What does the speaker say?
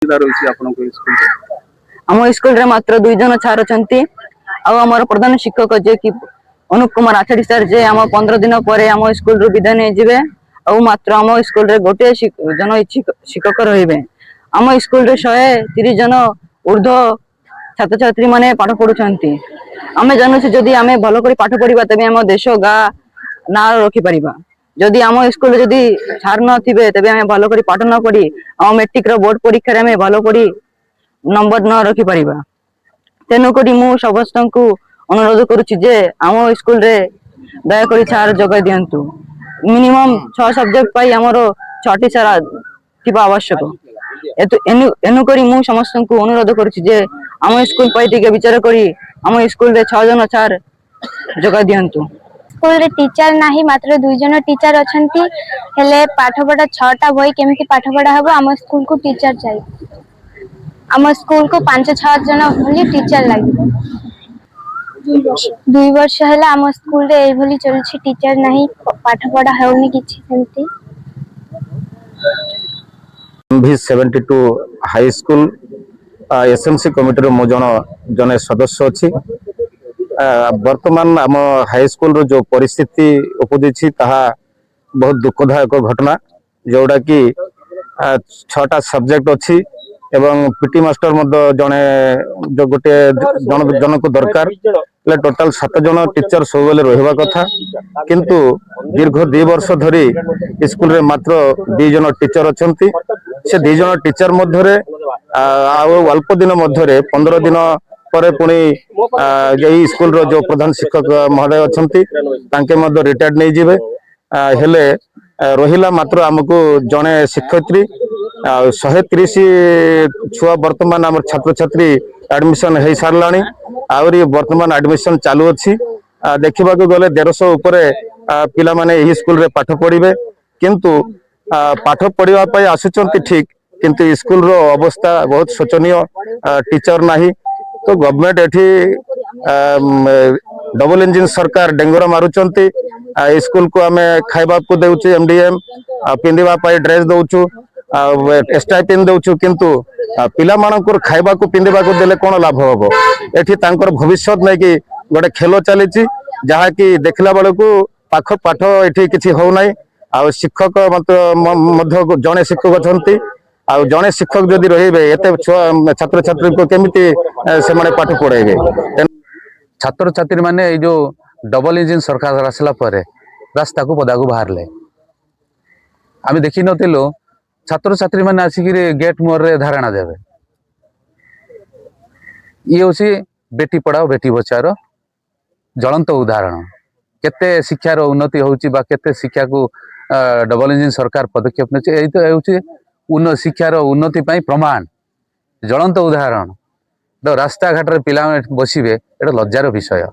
आम स्कूल रे मात्र 2 जन छार अछंती आम प्रधान शिक्षक जे कि अनुप कुमार आचार्य सर जे आम 15 दिन पर आम स्कूल रु विदाय नहीं जिवे आ मात्र आम स्कूल रे गोटे जन शिक्षक रहिबे। आम स्कूल रे 130 जन ऊर्ध्व छात्र छात्री माने पाठ पढुछंती। आमे जानू जदि आमे भलो करी पाठ पढिबा तबे आम देश गा ना रखि परिबा। जदि आम स्कूल जदि छार न थिबे तबे आमे भलो करी पाठ न पढी आम मैट्रिक रो बोर्ड परीक्षा रे आमे भलो करी नंबर न रखि परिबा। तेनु करी मु समस्तंकु अनुरोध करूछि जे आम स्कूल रे दया करी छार जगह दियंतु। मिनिमम 6 सब्जेक्ट पाई हमरो 6टी छार थिबा आवश्यक। एनु करी मु समस्तंकु अनुरोध करूछि जे आम स्कूल पाई टिके विचार करी आम स्कूल रे 6 जन छार जगह दियंतु। स्कूल रे टीचर नाही मात्र 2 जन टीचर अछंती हेले पाठ पढा 6टा बही केमती पाठ पढा हबो आम स्कूल को टीचर चाहिए। आम स्कूल को 5-6 जन भली टीचर लागिबो। 2 वर्ष हैला आम स्कूल रे एई भली चलछि टीचर नाही पाठ पढा हेउनी किछि सेमती। MV72 high school SMC committee रो मो जने सदस्य अछि। वर्तमान आम हाई स्कूल रो जो परिस्थिति उपजिछि ताहा बहुत दुखदायक घटना जोड़ा कि 6टा सब्जेक्ट अछि एवं पीटी मास्टर जने जो गोटे जन को दरकार टोटाल 7 जन टीचर सब बेले रहिबा कथा किंतु दीर्घ 2 वर्ष धरी स्कूल रे मात्र 2 जन टीचर अछंती। से 2 जन टीचर मध्यरे अल्प दिन मध्यरे 15 दिन पर पुणी यही स्कूल रो जो प्रधान शिक्षक महोदय अछंती तांके मध्य रिटायर्ड नहीं जिवे हेले रहिला मात्र हमको जने शिक्षयित्री 130 छुआ वर्तमान आम छात्र छात्री एडमिशन हो साराणी आहरी वर्तमान एडमिशन चालू अच्छी देखा गले 150 उपरे पिला माने यही स्कूल रे पाठ पढ़िबे किंतु पाठ पढ़ाई आसुचंती ठीक किंतु स्कूल रो अवस्था बहुत शोचनीय टीचर नाही। तो गवर्नमेंट एठी डबल इंजिन सरकार डेंगुरा मारुचंती स्कूल को आमे खाइबा को देउछु एमडीएम पिंदिबा पाई ड्रेस दउछु स्टाइपेंड दउछु किंतु पिला मानकर खाइबा को पिंदिबा को देले कोन लाभ होबो। एठी तांकर भविष्य नै कि गोटे खेल चलीची जहा कि देखला बेले को पाठ एठी किछि हो नै आ शिक्षक मध्य जने शिक्षक अछंती आ जने शिक्षक जदि रहिबे एते छात्र छात्री को केमिति से माने पाठ पढाइबे। छात्र छात्री माने ए जो डबल इंजिन सरकार आसला परे रास्ता को पदा को बाहरले आमे देखि नथिलो छात्र छात्री माने आसिकिरे गेट मोर रे धारणा देबे। ये होसी बेटी पढ़ाओ बेटी बचाओ ज्वलंत उदाहरण। केते शिक्षार उन्नति होउची बा केते शिक्षा को डबल इंजिन सरकार पदक्षेप नेछि एई तो हेउची शिक्षार उन्नति पई प्रमाण ज्वलंत उदाहरण। रास्ता घाट रे पिला बसिबे एटा लज्जार विषय।